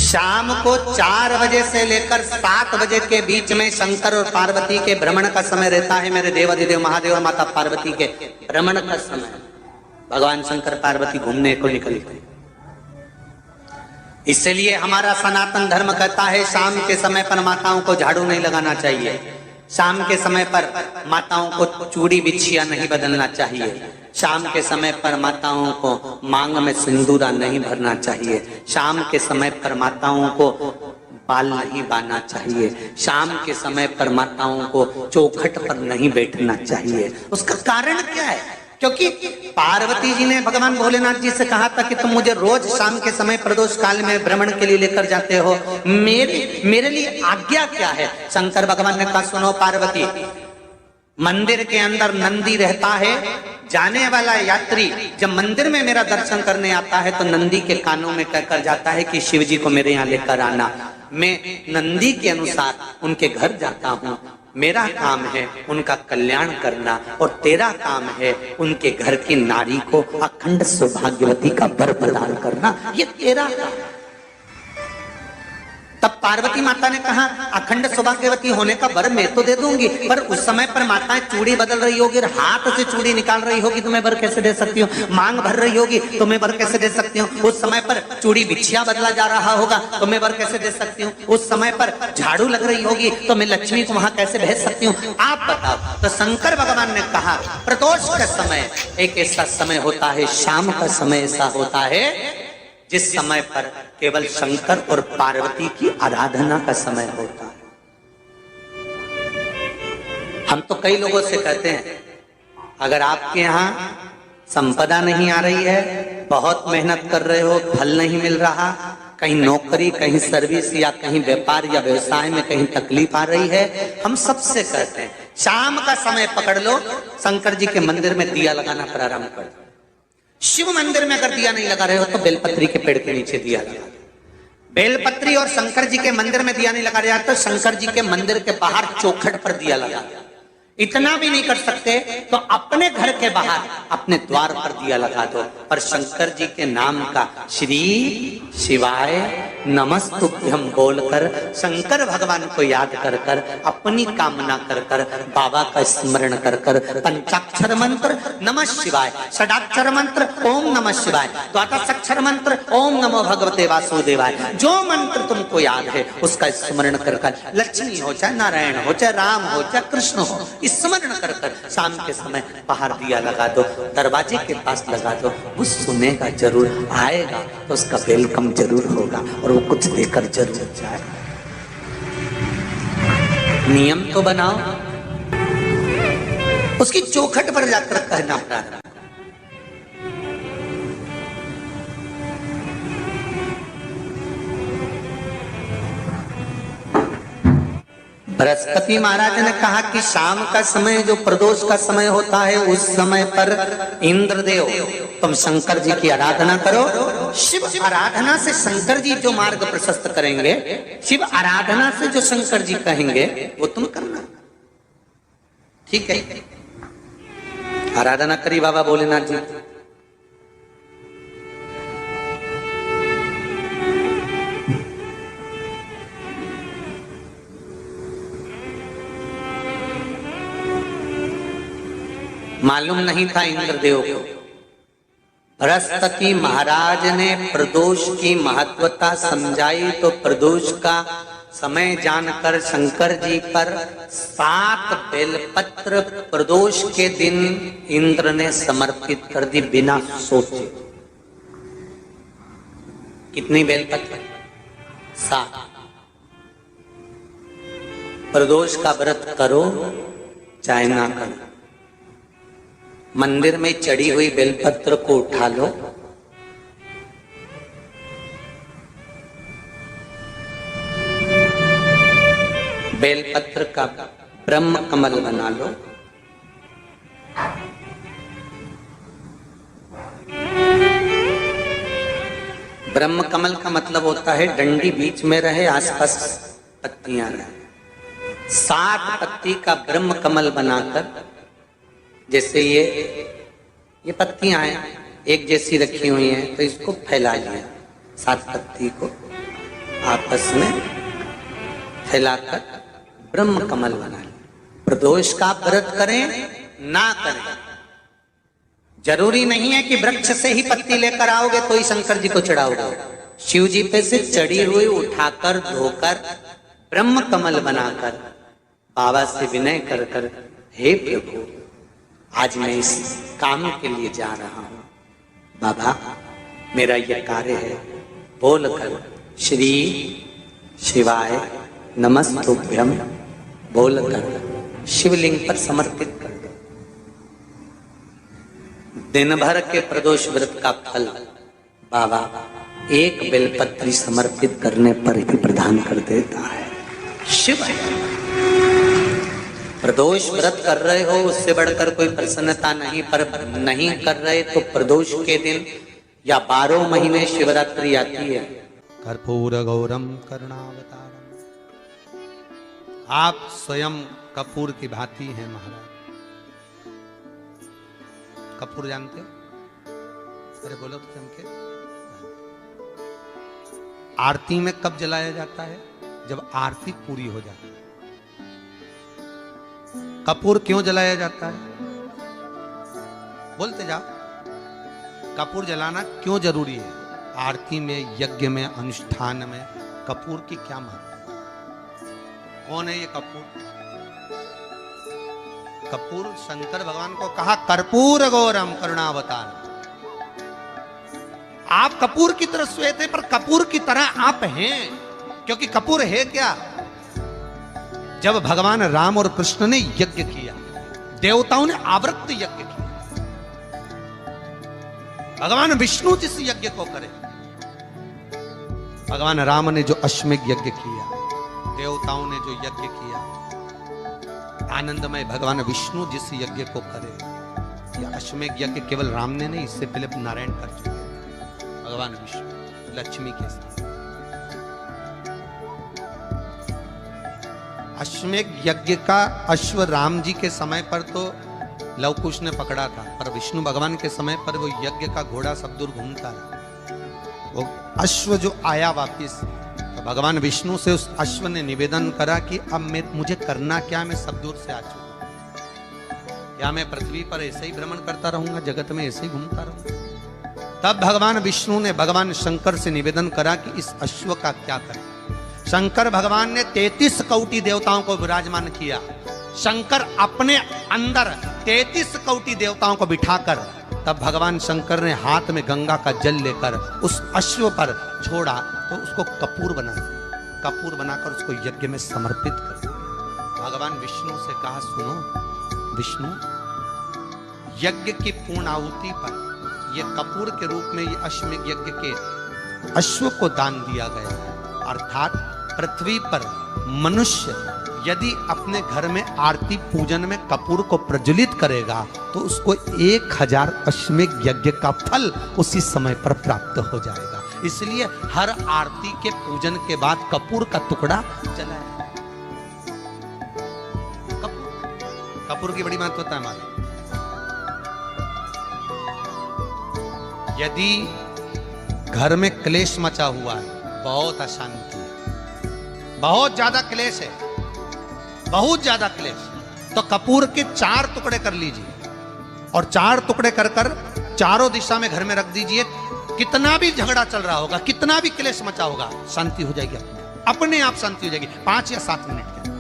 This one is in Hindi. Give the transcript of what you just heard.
शाम को 4 बजे से लेकर 7 बजे के बीच में शंकर और पार्वती के भ्रमण का समय रहता है। मेरे देवाधिदेव महादेव और माता पार्वती के भ्रमण का समय, भगवान शंकर पार्वती घूमने को निकले। इसलिए हमारा सनातन धर्म कहता है शाम के समय पर माताओं को झाड़ू नहीं लगाना चाहिए, शाम के समय पर माताओं को चूड़ी बिछिया नहीं बदलना चाहिए, शाम के समय पर माताओं को मांग में सिंदूरा नहीं भरना चाहिए, शाम के समय पर माताओं को बाल नहीं बांधना चाहिए, शाम के समय पर माताओं को चौखट पर नहीं बैठना चाहिए। उसका कारण क्या है? क्योंकि पार्वती जी ने भगवान भोलेनाथ जी से कहा था कि तुम मुझे रोज शाम के समय प्रदोष काल में भ्रमण के लिए लेकर जाते हो, मेरे लिए आज्ञा क्या है? शंकर भगवान ने कहा सुनो पार्वती, मंदिर के अंदर नंदी रहता है, जाने वाला यात्री जब मंदिर में मेरा दर्शन करने आता है तो नंदी के कानों में कहकर जाता है कि शिव जी को मेरे यहाँ लेकर आना। मैं नंदी के अनुसार उनके घर जाता हूँ, मेरा काम है उनका कल्याण करना और तेरा काम है उनके घर की नारी को अखंड सौभाग्यवती का वर प्रदान करना, ये तेरा काम। तब पार्वती माता ने कहा अखंड सौभाग्यवती होने का वर मैं तो दे दूंगी, पर उस समय पर माताएं चूड़ी बदल रही होगी, हाथ से चूड़ी निकाल रही होगी तो मैं वर कैसे दे सकती हूँ? मांग भर रही होगी तो मैं वर कैसे दे सकती हूँ? उस समय पर चूड़ी बिछिया बदला जा रहा होगा तो मैं वर कैसे दे सकती हूँ? उस समय पर झाड़ू लग रही होगी तो मैं लक्ष्मी को वहां कैसे भेज सकती हूँ? आप बताओ। तो शंकर भगवान ने कहा प्रदोष का समय एक ऐसा समय होता है, शाम का समय ऐसा होता है जिस समय पर केवल शंकर और पार्वती की आराधना का समय होता है। हम तो कई लोगों से कहते हैं अगर आपके यहाँ संपदा नहीं आ रही है, बहुत मेहनत कर रहे हो, फल नहीं मिल रहा, कहीं नौकरी, कहीं सर्विस या कहीं व्यापार या व्यवसाय में कहीं तकलीफ आ रही है, हम सबसे कहते हैं शाम का समय पकड़ लो, शंकर जी के मंदिर में दिया लगाना प्रारंभ कर दो। शिव मंदिर में अगर दिया नहीं लगा रहे हो तो बेलपत्री के पेड़ के नीचे दिया लगा। बेलपत्री और शंकर जी के मंदिर में दिया नहीं लगा रहा तो शंकर जी के मंदिर के बाहर चौखट पर दिया लगा। इतना भी नहीं कर सकते तो अपने घर के बाहर अपने द्वार पर दिया लगा दो और शंकर जी के नाम का श्री शिवाय नमस्तुभ्यं बोलकर शंकर भगवान को याद कर कर अपनी कामना कर कर बाबा का स्मरण कर कर पंचाक्षर मंत्र नमः शिवाय, षडाक्षर मंत्र ओम नमः शिवाय, द्वादशाक्षर मंत्र ओम नमो भगवते वासुदेवाय, जो मंत्र तुमको याद है उसका स्मरण कर कर लक्ष्मी हो चाहे नारायण हो चाहे राम हो चाहे कृष्ण हो स्मरण कर कर शाम के समय बाहर दिया लगा दो, दरवाजे के पास लगा दो। वो सुनेगा जरूर, आएगा तो उसका वेलकम जरूर होगा और वो कुछ देकर जरूर जाएगा। नियम तो बनाओ, उसकी चौखट पर जाकर कहना प्रारंभ। बृहस्पति महाराज ने कहा कि शाम का समय जो प्रदोष का समय होता है उस समय पर इंद्रदेव तुम शंकर जी की आराधना करो। शिव आराधना से शंकर जी जो मार्ग प्रशस्त करेंगे, शिव आराधना से जो शंकर जी कहेंगे वो तुम करना, ठीक है? आराधना करी बाबा भोलेनाथ जी। मालूम नहीं था इंद्रदेव को। बृहस्पति महाराज ने प्रदोष की महत्वता समझाई तो प्रदोष का समय जानकर शंकर जी पर 7 बेलपत्र प्रदोष के दिन इंद्र ने समर्पित कर दी बिना सोचे। कितनी बेलपत्र? 7। प्रदोष का व्रत करो चाहे ना करो, मंदिर में चढ़ी हुई बेलपत्र को उठा लो, बेलपत्र का ब्रह्म कमल बना लो, ब्रह्म कमल का मतलब होता है डंडी बीच में रहे, आसपास पत्तियां रहे। 7 पत्ती का ब्रह्म कमल बनाकर, जैसे ये पत्तियां हैं एक जैसी रखी हुई हैं तो इसको फैला लिया 7 पत्ती को, आपस में फैलाकर ब्रह्म कमल बना लें। प्रदोष का व्रत करें ना करें, जरूरी नहीं है कि वृक्ष से ही पत्ती लेकर आओगे तो ही शंकर जी को चढ़ाओगे। शिव जी पे से चढ़ी हुई उठाकर धोकर ब्रह्म कमल बनाकर बाबा से विनय कर कर, हे प्रभु आज मैं इस काम के लिए जा रहा हूं, बाबा मेरा यह कार्य है, बोलकर श्री शिवाय नमस्तुभ्यम बोलकर शिवलिंग पर समर्पित कर दो। दिन भर के प्रदोष व्रत का फल बाबा एक बेलपत्री समर्पित करने पर ही प्रदान कर देता है। शिव प्रदोष व्रत कर रहे हो उससे बढ़कर कोई प्रसन्नता नहीं, पर नहीं कर रहे तो प्रदोष के दिन या 12 महीने शिवरात्रि आती है। कर्पूर गौरम करुणावतारम, आप स्वयं कपूर की भांति हैं महाराज। कपूर जानते हो? अरे बोलो तो चमके। आरती में कब जलाया जाता है? जब आरती पूरी हो जाती है। कपूर क्यों जलाया जाता है? बोलते जाओ। कपूर जलाना क्यों जरूरी है? आरती में, यज्ञ में, अनुष्ठान में कपूर की क्या महत्व है? कौन है ये कपूर? कपूर शंकर भगवान को कहा कर्पूर गौरम करुणावतार। आप कपूर की तरह श्वेत है, पर कपूर की तरह आप हैं, क्योंकि कपूर है क्या? जब भगवान राम और कृष्ण ने यज्ञ किया, देवताओं ने आवृत्त यज्ञ किया। भगवान विष्णु जिस यज्ञ को करे, भगवान राम ने जो अश्वमेध यज्ञ किया, देवताओं ने जो यज्ञ किया, आनंदमय भगवान विष्णु जिस यज्ञ को करे, यह अश्वमेध यज्ञ केवल राम ने नहीं, इससे पहले नारायण कर चुके भगवान विष्णु लक्ष्मी के साथ। अश्वमेध यज्ञ का अश्व राम जी के समय पर तो लवकुश ने पकड़ा था, पर विष्णु भगवान के समय पर वो यज्ञ का घोड़ा सब दूर घूमता रहा। वो अश्व जो आया वापिस, तो भगवान विष्णु से उस अश्व ने निवेदन करा कि अब मुझे करना क्या, मैं सब दूर से आ चुका, या मैं पृथ्वी पर ऐसे ही भ्रमण करता रहूंगा, जगत में ऐसे ही घूमता रहूंगा। तब भगवान विष्णु ने भगवान शंकर से निवेदन करा कि इस अश्व का क्या करें। शंकर भगवान ने 33 कोटि देवताओं को विराजमान किया। शंकर अपने अंदर 33 कोटि देवताओं को बिठाकर, तब भगवान शंकर ने हाथ में गंगा का जल लेकर उस अश्व पर छोड़ा, तो उसको कपूर बना दिया। कपूर बनाकर उसको यज्ञ में समर्पित कर दिया। भगवान विष्णु से कहा, सुनो विष्णु, यज्ञ की पूर्ण आहुति पर ये कपूर के रूप में ये अश्वमेध यज्ञ के अश्व को दान दिया गया। अर्थात पृथ्वी पर मनुष्य यदि अपने घर में आरती पूजन में कपूर को प्रज्वलित करेगा तो उसको 1000 अश्वमेध यज्ञ का फल उसी समय पर प्राप्त हो जाएगा। इसलिए हर आरती के पूजन के बाद कपूर का टुकड़ा जलाया। कपूर की बड़ी महत्वता है हमारी। यदि घर में क्लेश मचा हुआ है, बहुत अशांति है, बहुत ज्यादा क्लेश है, बहुत ज्यादा क्लेश, तो कपूर के 4 टुकड़े कर लीजिए और 4 टुकड़े कर कर चारों दिशा में घर में रख दीजिए। कितना भी झगड़ा चल रहा होगा, कितना भी क्लेश मचा होगा, शांति हो जाएगी, अपने आप शांति हो जाएगी 5 या 7 मिनट के।